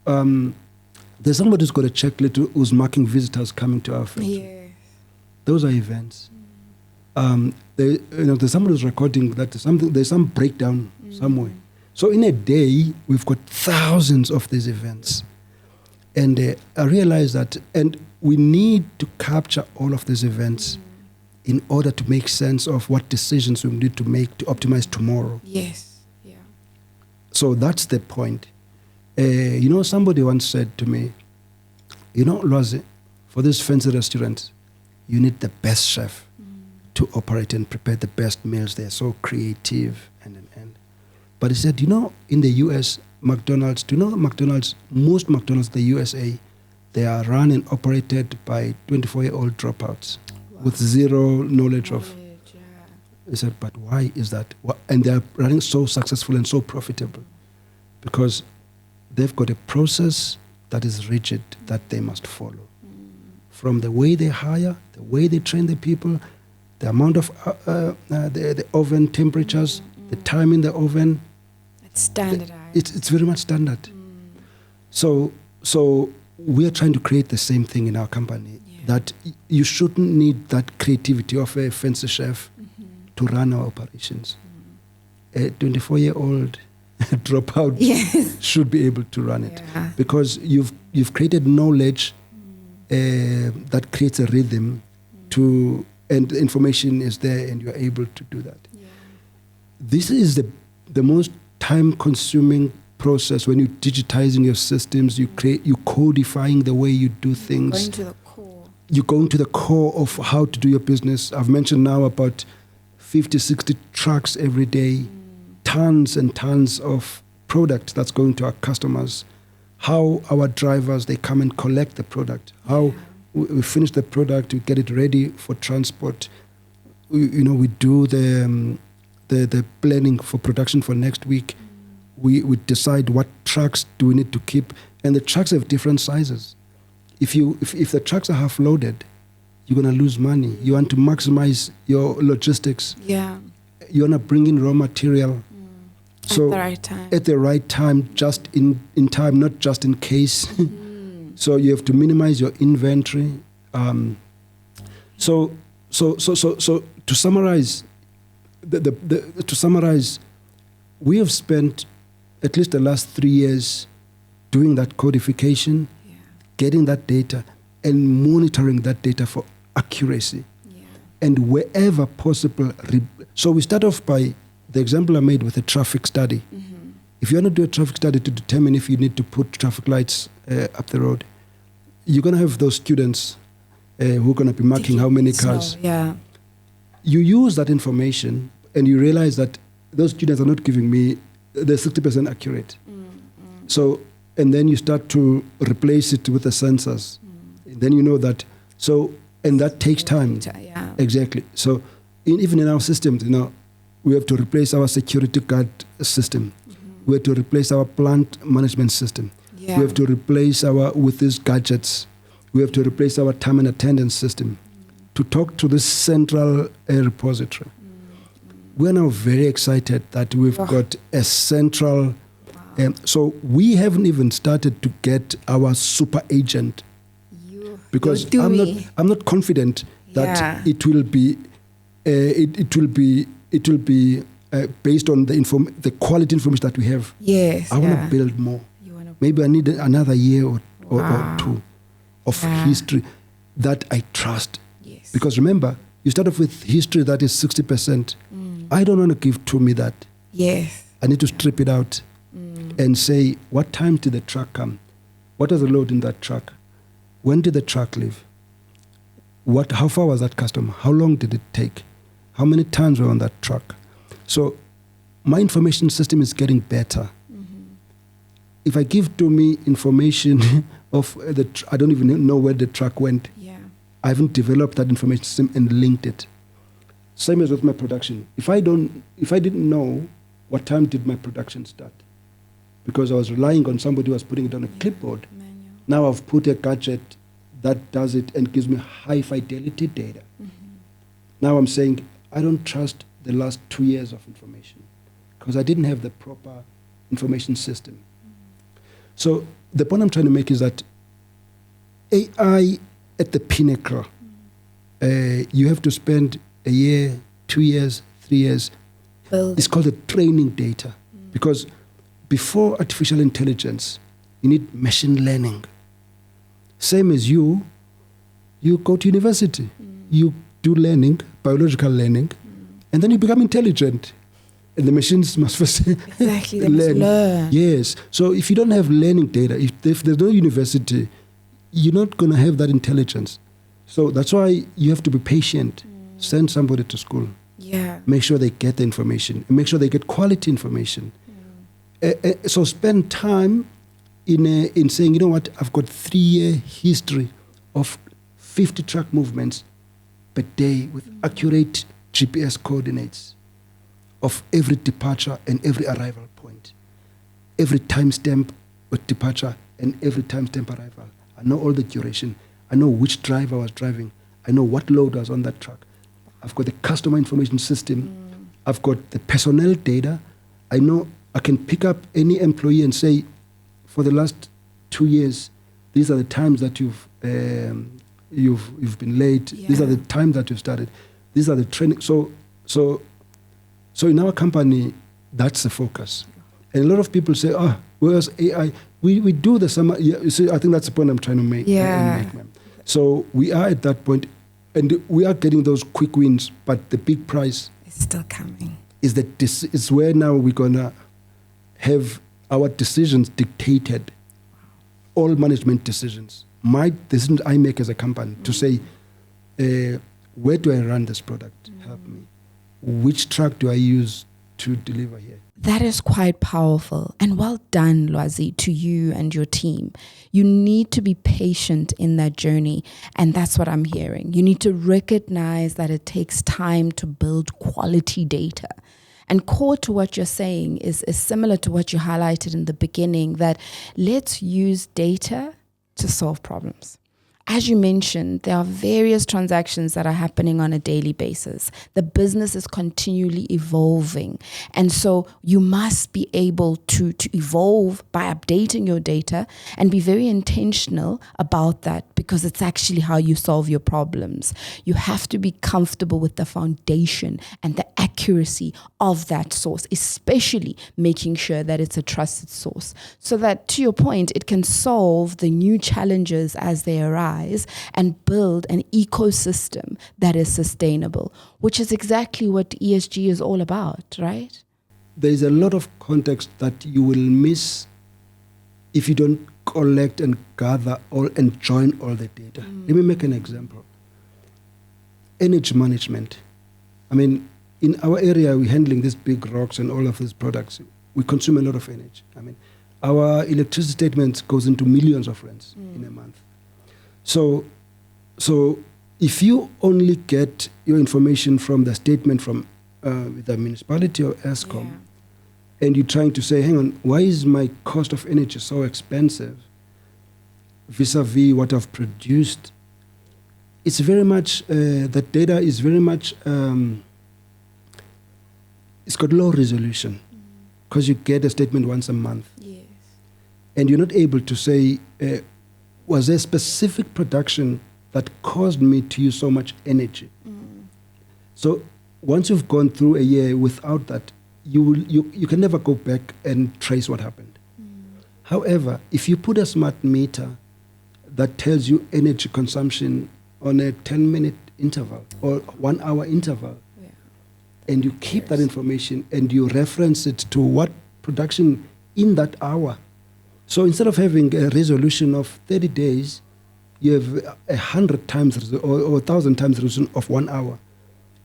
there's somebody who's got a checklist who's marking visitors coming to our factory. Yeah. Those are events. There's somebody who's recording that there's some breakdown somewhere. So in a day, we've got thousands of these events. And I realized that, and we need to capture all of these events in order to make sense of what decisions we need to make to optimize tomorrow. Yes. Yeah. So that's the point. Somebody once said to me, Lwazi, for this fancy restaurant, you need the best chef to operate and prepare the best meals. They're so creative and. But he said, in the US, McDonald's, most McDonald's, the USA, they are run and operated by 24-year-old dropouts with zero knowledge of. Yeah. He said, but why is that? And they're running so successful and so profitable because they've got a process that is rigid that they must follow. From the way they hire, the way they train the people, the amount of the oven temperatures, the time in the oven. It's standardized. It's very much standard. So we are trying to create the same thing in our company, that you shouldn't need that creativity of a fancy chef to run our operations. A 24-year-old dropout should be able to run it because you've created knowledge that creates a rhythm and the information is there and you're able to do that. This is the most time-consuming process when you're digitizing your systems. You're codifying the way you do things. Going to the core. You're going to the core of how to do your business. I've mentioned now about 50, 60 trucks every day, tons and tons of product that's going to our customers. How our drivers, they come and collect the product. How we finish the product, we get it ready for transport. We do the planning for production for next week. We decide what trucks do we need to keep. And the trucks have different sizes. If the trucks are half loaded, you're going to lose money. You want to maximize your logistics. Yeah. You want to bring in raw material. So at the right time. At the right time, just in time, not just in case. So you have to minimize your inventory. So to summarize, we have spent at least the last 3 years doing that codification, getting that data, and monitoring that data for accuracy. And wherever possible, so we start off by the example I made with a traffic study. If you want to do a traffic study to determine if you need to put traffic lights up the road, you're going to have those students who are going to be marking how many cars. Yeah. You use that information and you realize that those students are not giving me, they're 60% accurate. So, and then you start to replace it with the sensors. Then you know that, and that takes time. Yeah. Exactly. So even in our systems, we have to replace our security guard system. We have to replace our plant management system. Yeah. We have to replace with these gadgets. We have to replace our time and attendance system to talk to this central repository. We're now very excited that we've got a central. So we haven't even started to get our super agent because I'm not confident that it will be based on the quality information that we have. Yes. I want to build more. Maybe I need another year or two of history that I trust. Yes. Because remember, you start off with history that is 60%. I don't want to give to me that. Yes. I need to strip it out and say, what time did the truck come? What was the load in that truck? When did the truck leave? How far was that customer? How long did it take? How many tons were on that truck? So my information system is getting better. If I give to me information of I don't even know where the truck went. Yeah. I haven't developed that information system and linked it. Same as with my production. If I didn't know what time did my production start, because I was relying on somebody who was putting it on a clipboard. Manual. Now I've put a gadget that does it and gives me high fidelity data. Now I'm saying I don't trust the last 2 years of information because I didn't have the proper information system. So the point I'm trying to make is that AI at the pinnacle, you have to spend a year, 2 years, 3 years. It's called the training data because before artificial intelligence, you need machine learning. Same as you go to university, you do learning, biological learning, and then you become intelligent. And the machines must first exactly, they must learn. Yes. So if you don't have learning data, if there's no university, you're not going to have that intelligence. So that's why you have to be patient. Send somebody to school. Yeah. Make sure they get the information. Make sure they get quality information. So spend time in saying, you know what, I've got 3-year history of 50 truck movements per day with accurate GPS coordinates of every departure and every arrival point, every timestamp with departure and every timestamp arrival. I know all the duration. I know which driver was driving. I know what load was on that truck. I've got the customer information system. I've got the personnel data. I know I can pick up any employee and say, for the last 2 years, these are the times that you've been late. Yeah. These are the times that you've started. These are the training. So in our company, that's the focus. And a lot of people say, where's AI? We do the summer. Yeah, you see, I think that's the point I'm trying to make. Yeah. So we are at that point, and we are getting those quick wins, but the big prize is still coming. Is where now we're gonna have our decisions dictated, all management decisions. My decisions I make as a company to say, where do I run this product? Help me. Which truck do I use to deliver here? That is quite powerful, and well done, Lwazi, to you and your team. You need to be patient in that journey, and that's what I'm hearing. You need to recognize that it takes time to build quality data. And core to what you're saying is similar to what you highlighted in the beginning, that let's use data to solve problems. As you mentioned, there are various transactions that are happening on a daily basis. The business is continually evolving. And so you must be able to evolve by updating your data and be very intentional about that, because it's actually how you solve your problems. You have to be comfortable with the foundation and the accuracy of that source, especially making sure that it's a trusted source, so that, to your point, it can solve the new challenges as they arise and build an ecosystem that is sustainable, which is exactly what ESG is all about, right? There is a lot of context that you will miss if you don't collect and gather all and join all the data. Let me make an example. Energy management. I mean, in our area, we're handling these big rocks and all of these products. We consume a lot of energy. I mean, our electricity statement goes into millions of rands in a month. So if you only get your information from the statement from the municipality or Eskom, and you're trying to say, hang on, why is my cost of energy so expensive vis-a-vis what I've produced? It's very much, that data is very much, it's got low resolution, because you get a statement once a month. Yes. And you're not able to say, was there specific production that caused me to use so much energy? So once you've gone through a year without that, you can never go back and trace what happened. However, if you put a smart meter that tells you energy consumption on a 10-minute interval or 1 hour interval, and you keep that information and you reference it to what production in that hour. So instead of having a resolution of 30 days, you have 100 times or 1,000 times resolution of 1 hour.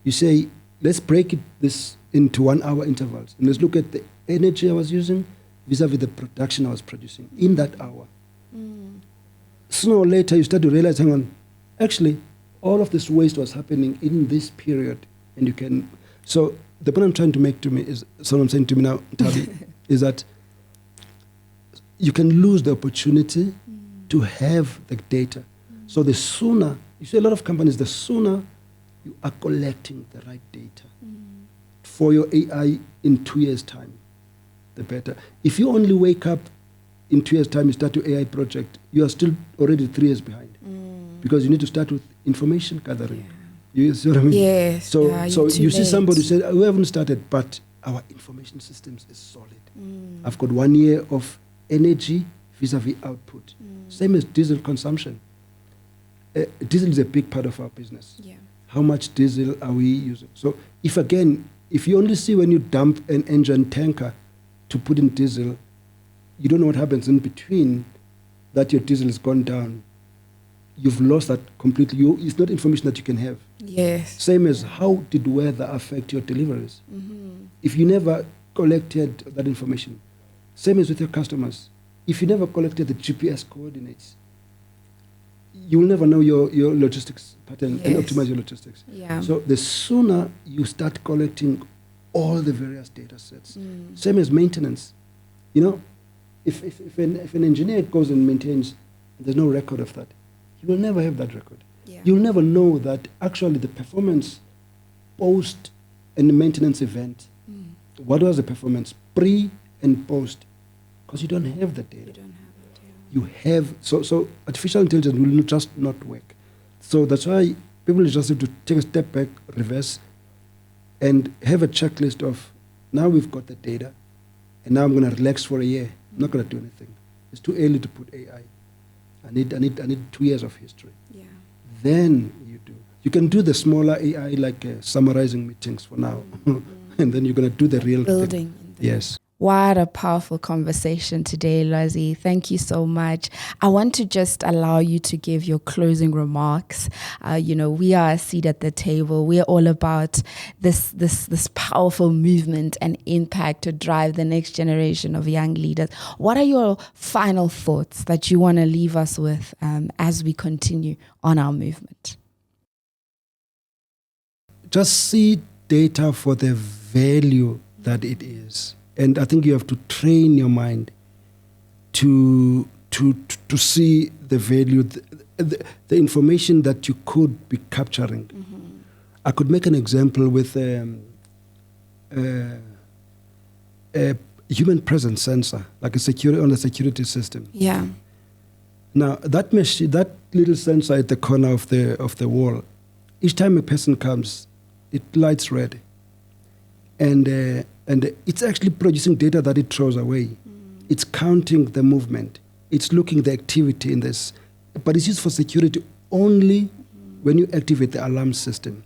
You say, let's break this into 1 hour intervals. And let's look at the energy I was using vis-a-vis the production I was producing in that hour. Sooner or later, you start to realize, hang on, actually, all of this waste was happening in this period. And you can... So the point I'm trying to make to me is, someone saying to me now, Tabi, is that you can lose the opportunity to have the data. So the sooner, you see a lot of companies, the sooner you are collecting the right data for your AI in 2 years' time, the better. If you only wake up in 2 years' time, you start your AI project, you are still already 3 years behind, because you need to start with information gathering. You see what I mean? Yes. So you see somebody say, we haven't started, but our information systems is solid. I've got 1 year of energy vis-a-vis output. Same as diesel consumption. Diesel is a big part of our business. How much diesel are we using? So if you only see when you dump an engine tanker to put in diesel, you don't know what happens in between, that your diesel has gone down. You've lost that completely. It's not information that you can have. Yes. Same as how did weather affect your deliveries? If you never collected that information. Same as with your customers. If you never collected the GPS coordinates, you will never know your logistics pattern and optimize your logistics. So the sooner you start collecting all the various data sets, same as maintenance. You know, if an engineer goes and maintains, there's no record of that, you will never have that record. You'll never know that actually the performance post and maintenance event, what was the performance pre and post, because you don't have the data. You have, so artificial intelligence will just not work. So that's why people just have to take a step back, reverse, and have a checklist of, now we've got the data, and now I'm going to relax for a year. I'm not going to do anything. It's too early to put AI. I need 2 years of history. Then you do. You can do the smaller AI, like summarizing meetings for now, and then you're going to do the real building. Yes. What a powerful conversation today, Lwazi. Thank you so much. I want to just allow you to give your closing remarks. We are a seat at the table. We are all about this powerful movement and impact to drive the next generation of young leaders. What are your final thoughts that you want to leave us with as we continue on our movement? Just see data for the value that it is. And I think you have to train your mind to see the value, the information that you could be capturing. I could make an example with a human presence sensor, like on a security system. Yeah. Now that little sensor at the corner of the wall, each time a person comes, it lights red, and it's actually producing data that it throws away. It's counting the movement. It's looking the activity in this, but it's used for security only when you activate the alarm system.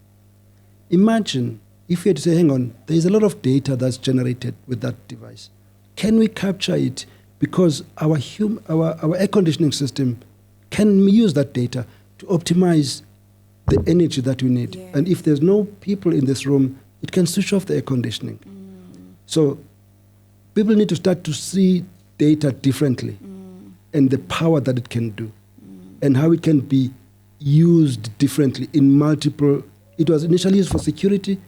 Imagine if you had to say, hang on, there is a lot of data that's generated with that device. Can we capture it? Because our air conditioning system can use that data to optimize the energy that we need. Yeah. And if there's no people in this room, it can switch off the air conditioning. So people need to start to see data differently and the power that it can do and how it can be used differently in multiple. It was initially used for security,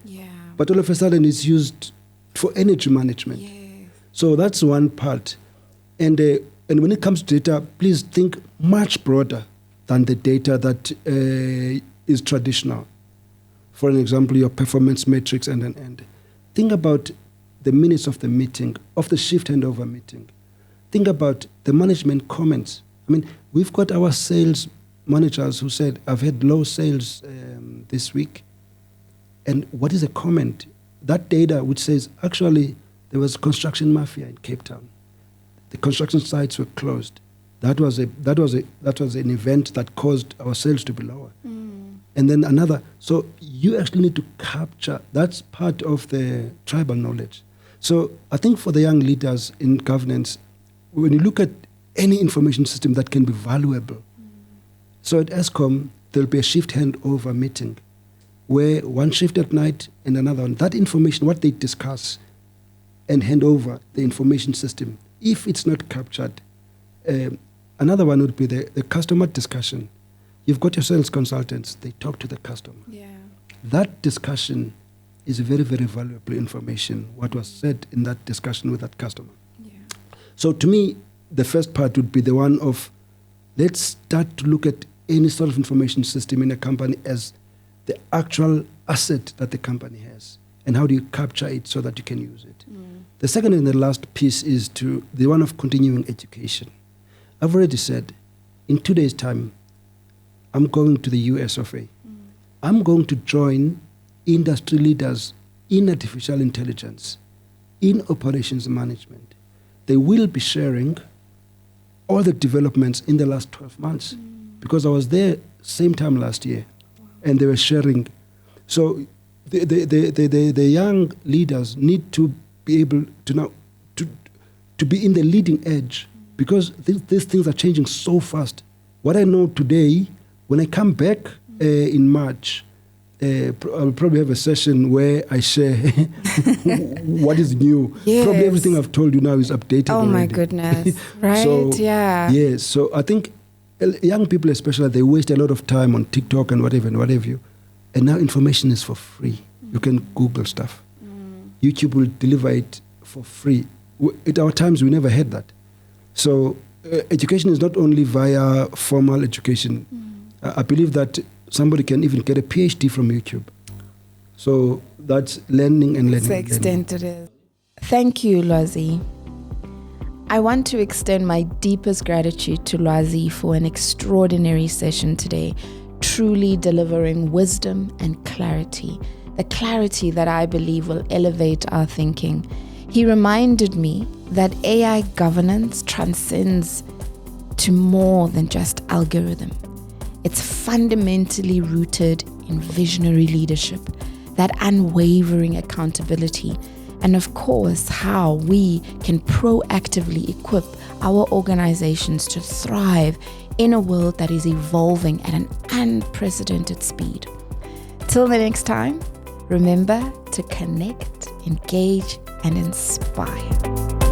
but all of a sudden it's used for energy management. Yes. So that's one part. And when it comes to data, please think much broader than the data that is traditional. For an example, your performance metrics and think about the minutes of the meeting, of the shift handover meeting. Think about the management comments. I mean, we've got our sales managers who said, I've had low sales this week. And what is a comment? That data which says, actually, there was construction mafia in Cape Town. The construction sites were closed. That was an event that caused our sales to be lower. And then another. So you actually need to capture. That's part of the tribal knowledge. So I think for the young leaders in governance, when you look at any information system that can be valuable. So at Eskom, there'll be a shift handover meeting where one shift at night and another one. That information, what they discuss and hand over the information system, if it's not captured. Another one would be the customer discussion. You've got your sales consultants, they talk to the customer. Yeah. That discussion is very, very valuable information, what was said in that discussion with that customer. Yeah. So to me, the first part would be the one of, let's start to look at any sort of information system in a company as the actual asset that the company has. And how do you capture it so that you can use it? The second and the last piece is the one of continuing education. I've already said, in 2 days' time, I'm going to the US of A. I'm going to join industry leaders in artificial intelligence, in operations management. They will be sharing all the developments in the last 12 months because I was there same time last year and they were sharing. So the young leaders need to be able to now to be in the leading edge because these things are changing so fast. What I know today, when I come back in March, I'll probably have a session where I share what is new. Yes. Probably everything I've told you now is updated Oh already. my goodness. Right? So, yeah. Yes. So I think young people especially, they waste a lot of time on TikTok and whatever you. And now information is for free. You can Google stuff. YouTube will deliver it for free. At our times, we never had that. So education is not only via formal education. I believe that somebody can even get a PhD from YouTube. So that's learning and learning. That's the extent it is. Thank you, Lwazi. I want to extend my deepest gratitude to Lwazi for an extraordinary session today, truly delivering wisdom and clarity, the clarity that I believe will elevate our thinking. He reminded me that AI governance transcends to more than just algorithm. It's fundamentally rooted in visionary leadership, that unwavering accountability, and of course, how we can proactively equip our organizations to thrive in a world that is evolving at an unprecedented speed. Till the next time, remember to connect, engage, and inspire.